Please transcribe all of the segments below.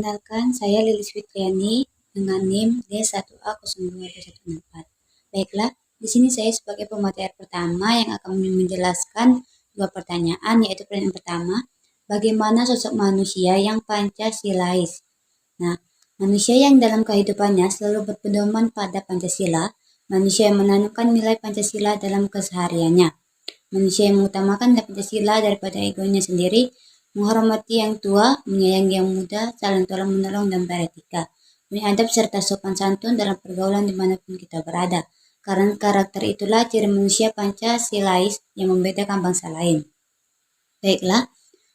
Perkenalkan, saya Lilis Fitriani dengan NIM D1A022164. Baiklah, di sini saya sebagai pemateri pertama yang akan menjelaskan dua pertanyaan, yaitu pertanyaan pertama, bagaimana sosok manusia yang Pancasilais? Nah, manusia yang dalam kehidupannya selalu berpedoman pada Pancasila, manusia yang menanamkan nilai Pancasila dalam kesehariannya, manusia yang mengutamakan nilai Pancasila daripada egonya sendiri, menghormati yang tua, menyayangi yang muda, saling tolong menolong dan beretika, beradab serta sopan santun dalam pergaulan dimanapun kita berada. Karena karakter itulah ciri manusia Pancasilais yang membedakan bangsa lain. Baiklah,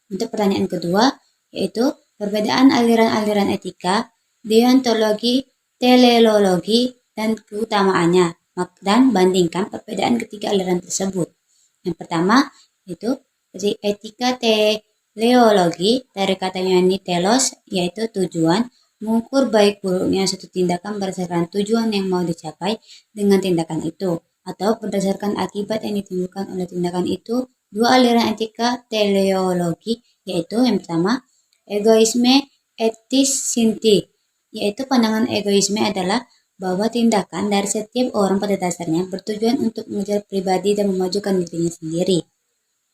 untuk pertanyaan kedua, yaitu perbedaan aliran-aliran etika, deontologi, teleologi, dan keutamaannya, dan bandingkan perbedaan ketiga aliran tersebut. Yang pertama, yaitu etika teleologi, dari kata Yunani telos, yaitu tujuan, mengukur baik buruknya suatu tindakan berdasarkan tujuan yang mau dicapai dengan tindakan itu, atau berdasarkan akibat yang ditimbulkan oleh tindakan itu. Dua aliran etika teleologi, yaitu yang pertama, egoisme etis sinti, yaitu pandangan egoisme adalah bahwa tindakan dari setiap orang pada dasarnya bertujuan untuk mengejar pribadi dan memajukan dirinya sendiri.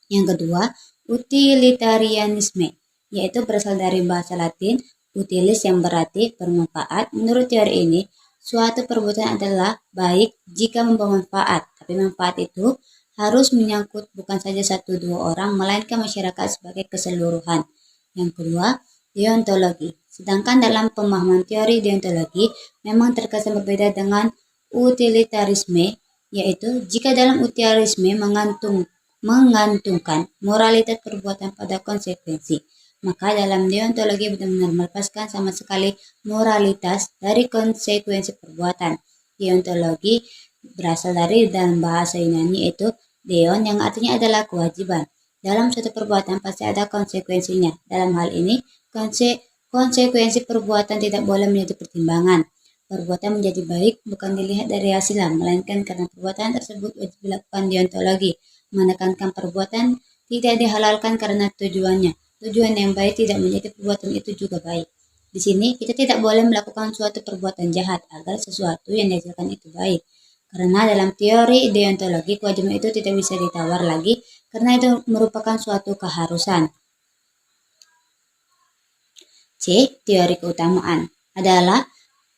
Yang kedua, utilitarianisme, yaitu berasal dari bahasa Latin utilis yang berarti bermanfaat. Menurut teori ini, suatu perbuatan adalah baik jika membawa manfaat, tapi manfaat itu harus menyangkut bukan saja satu dua orang, melainkan masyarakat sebagai keseluruhan. Yang kedua, deontologi. Sedangkan dalam pemahaman teori deontologi memang terkesan berbeda dengan utilitarisme, yaitu jika dalam utilitarisme mengantungkan moralitas perbuatan pada konsekuensi, maka dalam deontologi benar-benar melepaskan sama sekali moralitas dari konsekuensi perbuatan. Deontologi berasal dari dalam bahasa Yunani yaitu deon, yang artinya adalah kewajiban. Dalam suatu perbuatan pasti ada konsekuensinya. Dalam hal ini, konsekuensi perbuatan tidak boleh menjadi pertimbangan. Perbuatan menjadi baik bukan dilihat dari hasilnya, melainkan karena perbuatan tersebut wajib dilakukan deontologi, menekankan perbuatan tidak dihalalkan karena tujuannya. Tujuan yang baik tidak menjadi perbuatan itu juga baik. Di sini kita tidak boleh melakukan suatu perbuatan jahat agar sesuatu yang dihasilkan itu baik. Karena dalam teori deontologi, kewajiban itu tidak bisa ditawar lagi karena itu merupakan suatu keharusan. C. Teori keutamaan adalah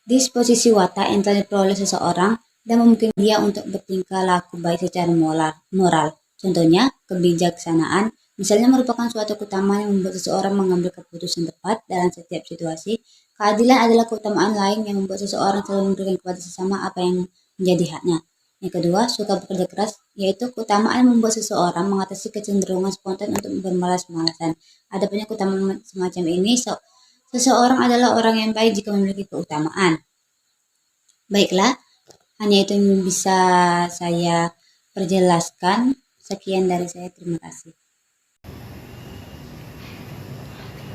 disposisi watak yang telah diperoleh seseorang dan memungkinkan dia untuk bertingkah laku baik secara moral. Contohnya, kebijaksanaan, misalnya merupakan suatu keutamaan yang membuat seseorang mengambil keputusan tepat dalam setiap situasi. Keadilan adalah keutamaan lain yang membuat seseorang selalu memberikan kepada sesama apa yang menjadi haknya. Yang kedua, suka bekerja keras, yaitu keutamaan yang membuat seseorang mengatasi kecenderungan spontan untuk bermalas-malasan. Ada banyak keutamaan semacam ini. Seseorang adalah orang yang baik jika memiliki keutamaan. Baiklah, hanya itu yang bisa saya perjelaskan. Sekian dari saya, terima kasih.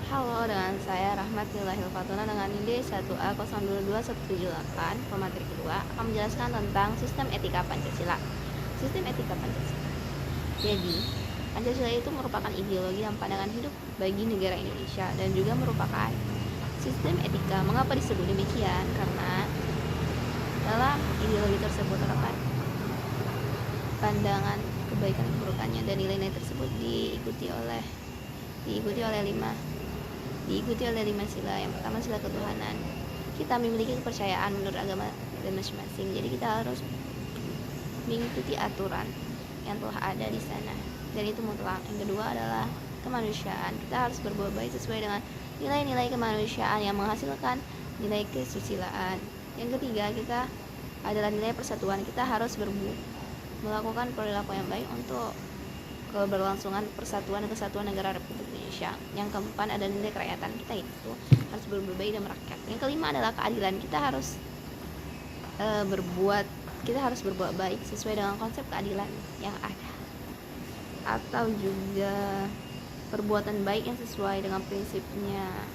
Halo, dengan saya Rahmatillahi Fatuna dengan ID 1A022178. Pemateri kedua akan menjelaskan tentang sistem etika Pancasila. Sistem etika Pancasila. Jadi, Pancasila itu merupakan ideologi dan pandangan hidup bagi negara Indonesia dan juga merupakan sistem etika. Mengapa disebut demikian? Karena dalam ideologi tersebut terdapat pandangan kebaikan keburukannya dan nilai-nilai tersebut diikuti oleh lima sila. Yang pertama, sila ketuhanan. Kita memiliki kepercayaan menurut agama dan masing-masing. Jadi kita harus mengikuti aturan yang telah ada di sana, dan itu mutlak. Yang kedua adalah kemanusiaan. Kita harus berbuat baik sesuai dengan nilai-nilai kemanusiaan yang menghasilkan nilai kesusilaan. Yang ketiga, kita adalah nilai persatuan. Kita harus melakukan perilaku yang baik untuk keberlangsungan persatuan dan kesatuan negara Republik Indonesia. Yang keempat adalah nilai kerakyatan. Kita itu harus berbuat baik dan merakyat. Yang kelima adalah keadilan. Kita harus berbuat baik sesuai dengan konsep keadilan yang ada, atau juga perbuatan baik yang sesuai dengan prinsipnya,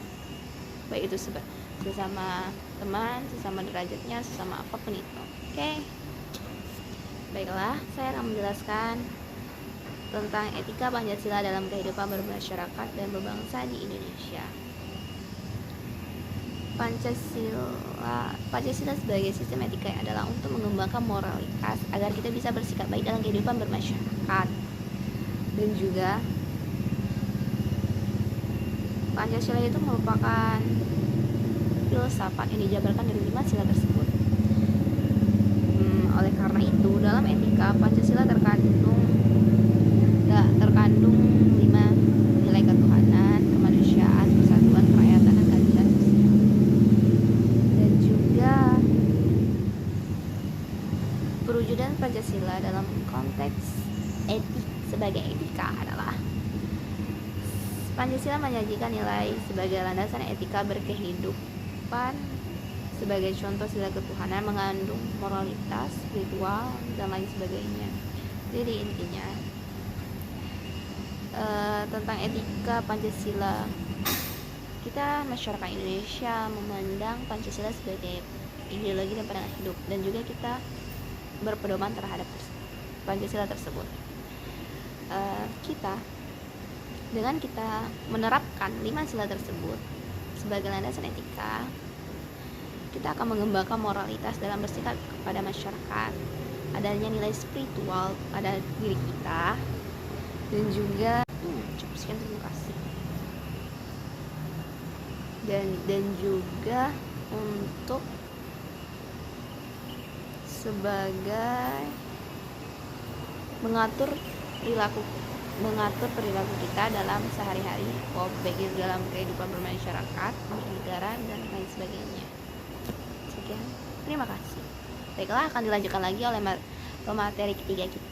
baik itu sesama teman, sesama derajatnya, sesama apapun itu. Oke. Baiklah, saya akan menjelaskan tentang etika Pancasila dalam kehidupan bermasyarakat dan berbangsa di Indonesia. Pancasila sebagai sistem etika adalah untuk mengembangkan moralitas agar kita bisa bersikap baik dalam kehidupan bermasyarakat. Dan juga Pancasila itu merupakan filsafat yang dijabarkan dari 5 sila tersebut. Oleh karena itu, dalam etika Pancasila terkandung 5 nilai ketuhanan, kemanusiaan, persatuan, kerakyatan, dan keadilan sosial. Dan juga perwujudan Pancasila dalam konteks sebagai etika adalah Pancasila menyajikan nilai sebagai landasan etika berkehidupan. Sebagai contoh sila ketuhanan mengandung moralitas, ritual, dan lain sebagainya. Jadi intinya tentang etika Pancasila, kita masyarakat Indonesia memandang Pancasila sebagai ideologi dan pandangan hidup, dan juga kita berpedoman terhadap Pancasila tersebut. Dengan kita menerapkan 5 sila tersebut sebagai landasan etika, kita akan mengembangkan moralitas dalam bersikap kepada masyarakat, adanya nilai spiritual pada diri kita, dan juga sekian, terima kasih. Dan juga untuk sebagai mengatur perilaku kita dalam sehari-hari, baik dalam kehidupan bermasyarakat, bernegara, dan lain sebagainya. Sekian, terima kasih. Baiklah, akan dilanjutkan lagi oleh pemateri ketiga kita.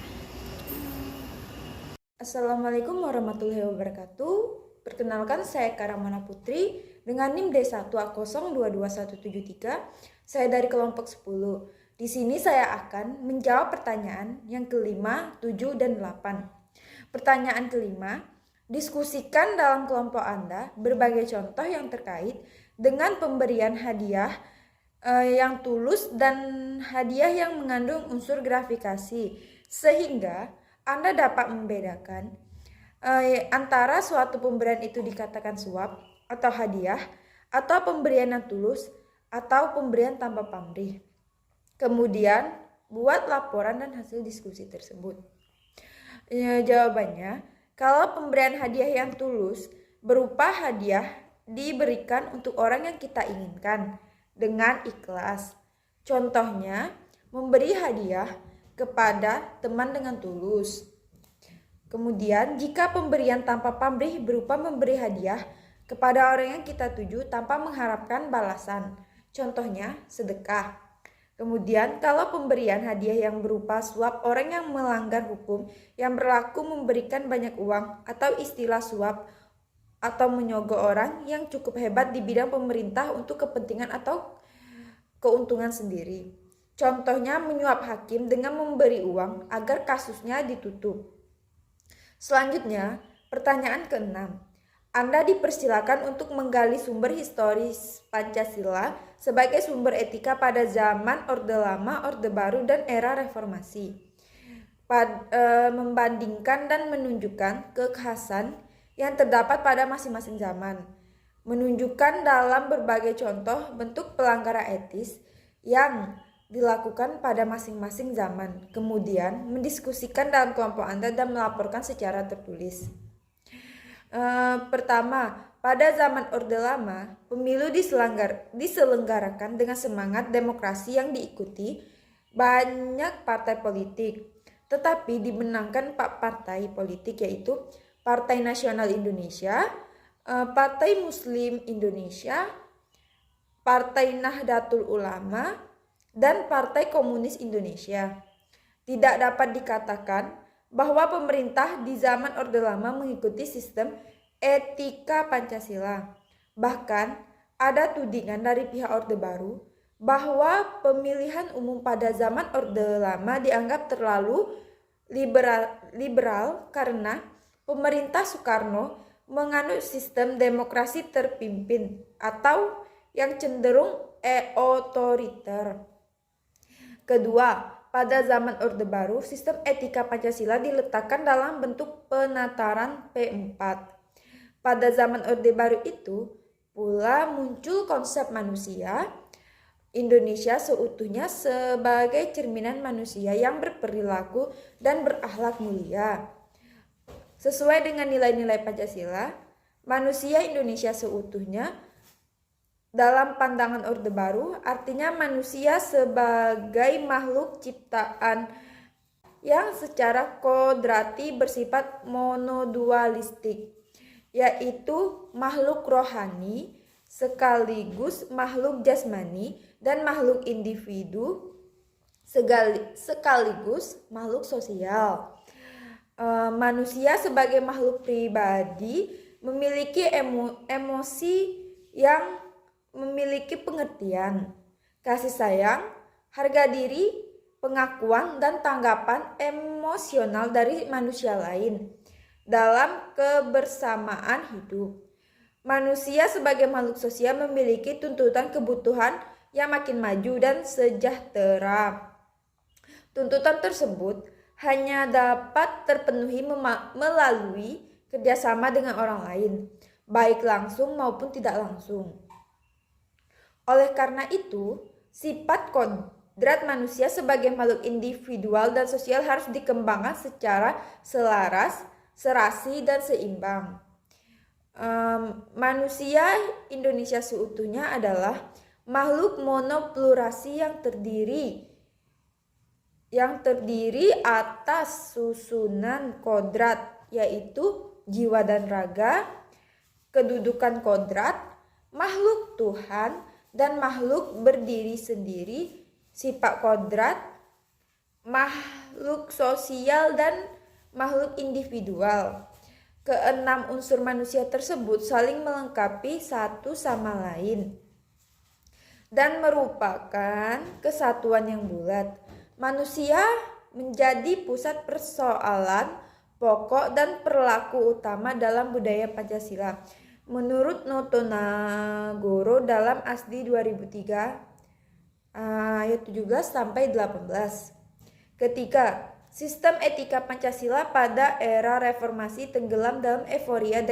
Assalamualaikum warahmatullahi wabarakatuh. Perkenalkan, saya Karamana Putri dengan NIM D1A0222173. Saya dari kelompok 10. Di sini saya akan menjawab pertanyaan yang kelima, 7, dan 8. Pertanyaan kelima, diskusikan dalam kelompok Anda berbagai contoh yang terkait dengan pemberian hadiah yang tulus dan hadiah yang mengandung unsur gratifikasi, sehingga Anda dapat membedakan antara suatu pemberian itu dikatakan suap atau hadiah, atau pemberian yang tulus atau pemberian tanpa pamrih. Kemudian buat laporan dan hasil diskusi tersebut. Jawabannya, kalau pemberian hadiah yang tulus berupa hadiah diberikan untuk orang yang kita inginkan dengan ikhlas. Contohnya, memberi hadiah kepada teman dengan tulus. Kemudian, jika pemberian tanpa pamrih berupa memberi hadiah kepada orang yang kita tuju tanpa mengharapkan balasan. Contohnya, sedekah. Kemudian, kalau pemberian hadiah yang berupa suap, orang yang melanggar hukum yang berlaku memberikan banyak uang, atau istilah suap atau menyogok orang yang cukup hebat di bidang pemerintah untuk kepentingan atau keuntungan sendiri. Contohnya, menyuap hakim dengan memberi uang agar kasusnya ditutup. Selanjutnya, pertanyaan ke-6. Anda dipersilakan untuk menggali sumber historis Pancasila sebagai sumber etika pada zaman Orde Lama, Orde Baru, dan era Reformasi. Membandingkan dan menunjukkan kekhasan yang terdapat pada masing-masing zaman. Menunjukkan dalam berbagai contoh bentuk pelanggaran etis yang dilakukan pada masing-masing zaman. Kemudian mendiskusikan dalam kelompok Anda dan melaporkan secara tertulis. Pertama, pada zaman Orde Lama, pemilu diselenggarakan dengan semangat demokrasi yang diikuti banyak partai politik. Tetapi dimenangkan 4 partai politik, yaitu Partai Nasional Indonesia, Partai Muslim Indonesia, Partai Nahdlatul Ulama, dan Partai Komunis Indonesia. Tidak dapat dikatakan bahwa pemerintah di zaman Orde Lama mengikuti sistem etika Pancasila. Bahkan ada tudingan dari pihak Orde Baru bahwa pemilihan umum pada zaman Orde Lama dianggap terlalu liberal karena pemerintah Soekarno menganut sistem demokrasi terpimpin atau yang cenderung otoriter. Kedua, pada zaman Orde Baru, sistem etika Pancasila diletakkan dalam bentuk penataran P4. Pada zaman Orde Baru itu, pula muncul konsep manusia Indonesia seutuhnya sebagai cerminan manusia yang berperilaku dan berakhlak mulia. Sesuai dengan nilai-nilai Pancasila, manusia Indonesia seutuhnya dalam pandangan Orde Baru artinya manusia sebagai makhluk ciptaan yang secara kodrati bersifat monodualistik, yaitu makhluk rohani sekaligus makhluk jasmani dan makhluk individu sekaligus makhluk sosial. Manusia sebagai makhluk pribadi memiliki emosi yang memiliki pengertian, kasih sayang, harga diri, pengakuan, dan tanggapan emosional dari manusia lain dalam kebersamaan hidup. Manusia sebagai makhluk sosial memiliki tuntutan kebutuhan yang makin maju dan sejahtera. Tuntutan tersebut hanya dapat terpenuhi melalui kerjasama dengan orang lain, baik langsung maupun tidak langsung. Oleh karena itu, sifat kodrat manusia sebagai makhluk individual dan sosial harus dikembangkan secara selaras, serasi, dan seimbang. Manusia Indonesia seutuhnya adalah makhluk monoplurasi yang terdiri atas susunan kodrat, yaitu jiwa dan raga, kedudukan kodrat, makhluk Tuhan, dan makhluk berdiri sendiri, sifat kodrat, makhluk sosial, dan makhluk individual. Keenam unsur manusia tersebut saling melengkapi satu sama lain dan merupakan kesatuan yang bulat. Manusia menjadi pusat persoalan pokok dan perilaku utama dalam budaya Pancasila. Menurut Noto Nagoro dalam ASDI 2003 ayat 17-18. Ketika sistem etika Pancasila pada era reformasi tenggelam dalam euforia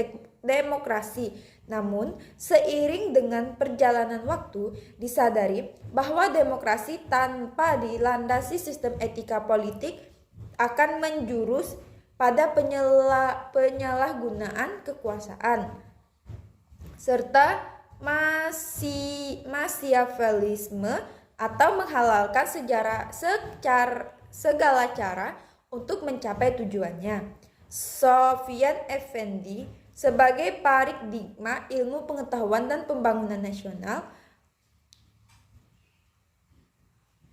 demokrasi. Namun, seiring dengan perjalanan waktu, disadari bahwa demokrasi tanpa dilandasi sistem etika politik akan menjurus pada penyalahgunaan kekuasaan serta Machiavellisme atau menghalalkan segala cara untuk mencapai tujuannya. Sofyan Effendi sebagai paradigma ilmu pengetahuan dan pembangunan nasional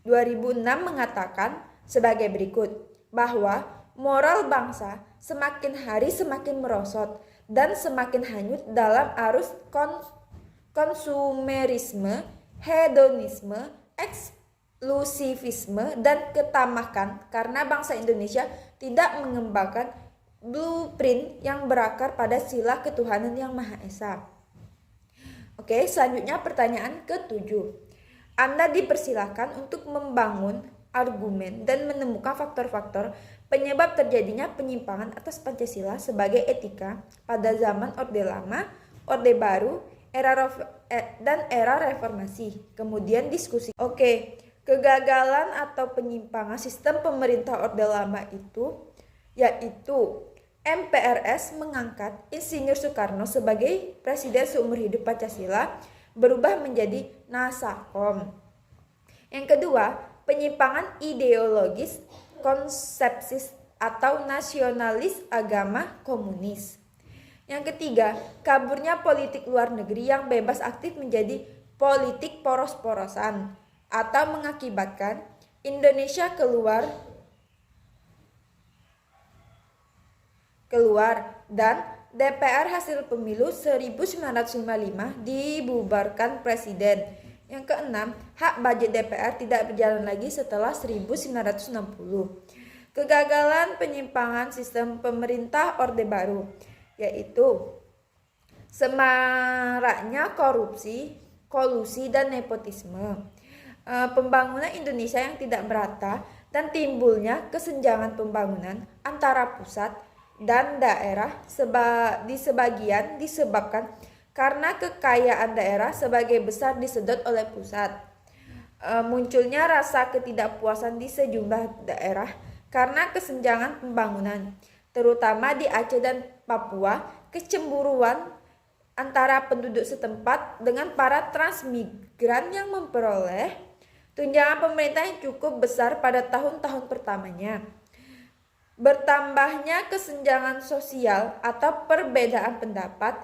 2006 mengatakan sebagai berikut, bahwa moral bangsa semakin hari semakin merosot dan semakin hanyut dalam arus konsumerisme, hedonisme, eksklusivisme, dan ketamakan karena bangsa Indonesia tidak mengembangkan blueprint yang berakar pada sila ketuhanan yang Maha Esa. Oke, selanjutnya pertanyaan ke-7. Anda dipersilakan untuk membangun argumen dan menemukan faktor-faktor penyebab terjadinya penyimpangan atas Pancasila sebagai etika pada zaman Orde Lama, Orde Baru, dan era reformasi. Kemudian diskusi. Oke, kegagalan atau penyimpangan sistem pemerintah Orde Lama itu yaitu MPRS mengangkat Insinyur Soekarno sebagai presiden seumur hidup Pancasila berubah menjadi Nasakom. Yang kedua, penyimpangan ideologis konsepsis atau nasionalis agama komunis. Yang ketiga, kaburnya politik luar negeri yang bebas aktif menjadi politik poros-porosan atau mengakibatkan Indonesia keluar dan DPR hasil pemilu 1955 dibubarkan presiden. Yang keenam, hak budget DPR tidak berjalan lagi setelah 1960. Kegagalan penyimpangan sistem pemerintah Orde Baru, yaitu semaraknya korupsi, kolusi, dan nepotisme, pembangunan Indonesia yang tidak merata, dan timbulnya kesenjangan pembangunan antara pusat dan daerah di sebagian disebabkan karena kekayaan daerah sebagai besar disedot oleh pusat. Munculnya rasa ketidakpuasan di sejumlah daerah karena kesenjangan pembangunan, terutama di Aceh dan Papua, kecemburuan antara penduduk setempat dengan para transmigran yang memperoleh tunjangan pemerintah yang cukup besar pada tahun-tahun pertamanya. Bertambahnya kesenjangan sosial atau perbedaan pendapat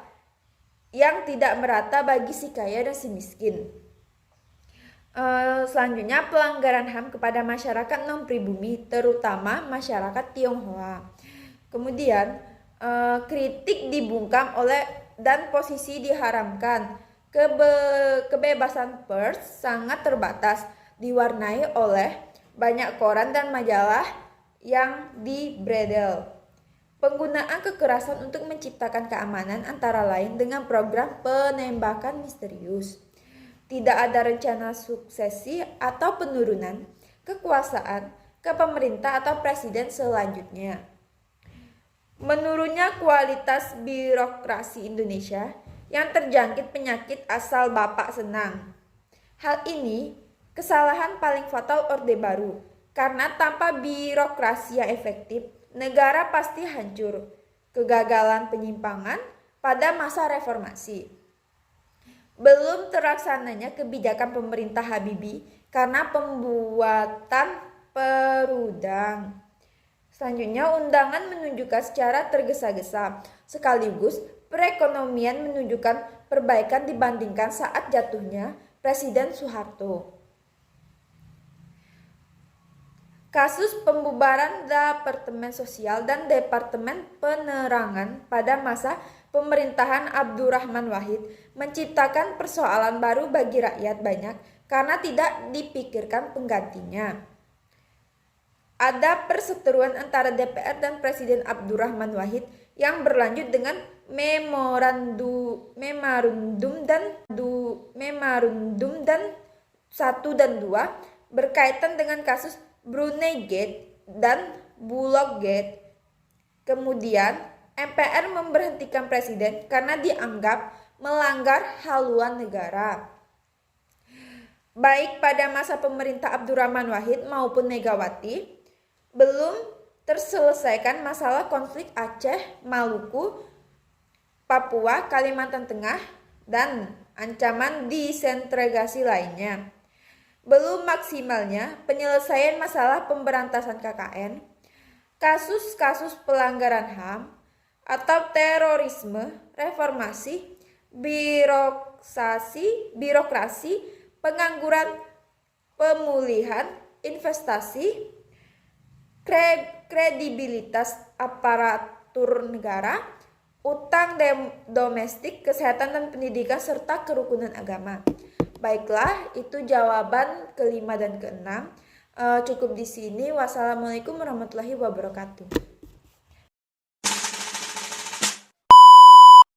yang tidak merata bagi si kaya dan si miskin. Selanjutnya pelanggaran HAM kepada masyarakat non-pribumi, terutama masyarakat Tionghoa. Kemudian kritik dibungkam oleh dan posisi diharamkan. Kebebasan pers sangat terbatas, diwarnai oleh banyak koran dan majalah yang dibredel. Penggunaan kekerasan untuk menciptakan keamanan antara lain dengan program penembakan misterius. Tidak ada rencana suksesi atau penurunan kekuasaan ke pemerintah atau presiden selanjutnya. Menurunnya kualitas birokrasi Indonesia yang terjangkit penyakit asal Bapak senang. Hal ini kesalahan paling fatal Orde Baru, karena tanpa birokrasi yang efektif, negara pasti hancur. Kegagalan penyimpangan pada masa reformasi. Belum terlaksananya kebijakan pemerintah Habibie karena pembuatan perudang. Selanjutnya, undangan menunjukkan secara tergesa-gesa, sekaligus perekonomian menunjukkan perbaikan dibandingkan saat jatuhnya Presiden Soeharto. Kasus pembubaran Departemen Sosial dan Departemen Penerangan pada masa pemerintahan Abdurrahman Wahid menciptakan persoalan baru bagi rakyat banyak karena tidak dipikirkan penggantinya. Ada perseteruan antara DPR dan Presiden Abdurrahman Wahid yang berlanjut dengan memorandum dan 1 dan 2 berkaitan dengan kasus Brunei Gate dan Bulog Gate. Kemudian MPR memberhentikan presiden karena dianggap melanggar haluan negara. Baik pada masa pemerintah Abdurrahman Wahid maupun Megawati, belum terselesaikan masalah konflik Aceh, Maluku, Papua, Kalimantan Tengah, dan ancaman disintegrasi lainnya. Belum maksimalnya penyelesaian masalah pemberantasan KKN, kasus-kasus pelanggaran HAM atau terorisme, reformasi, birokrasi, pengangguran, pemulihan, investasi, kredibilitas aparatur negara, utang domestik, kesehatan dan pendidikan, serta kerukunan agama. Baiklah, itu jawaban kelima dan keenam. Cukup di sini. Wassalamualaikum warahmatullahi wabarakatuh.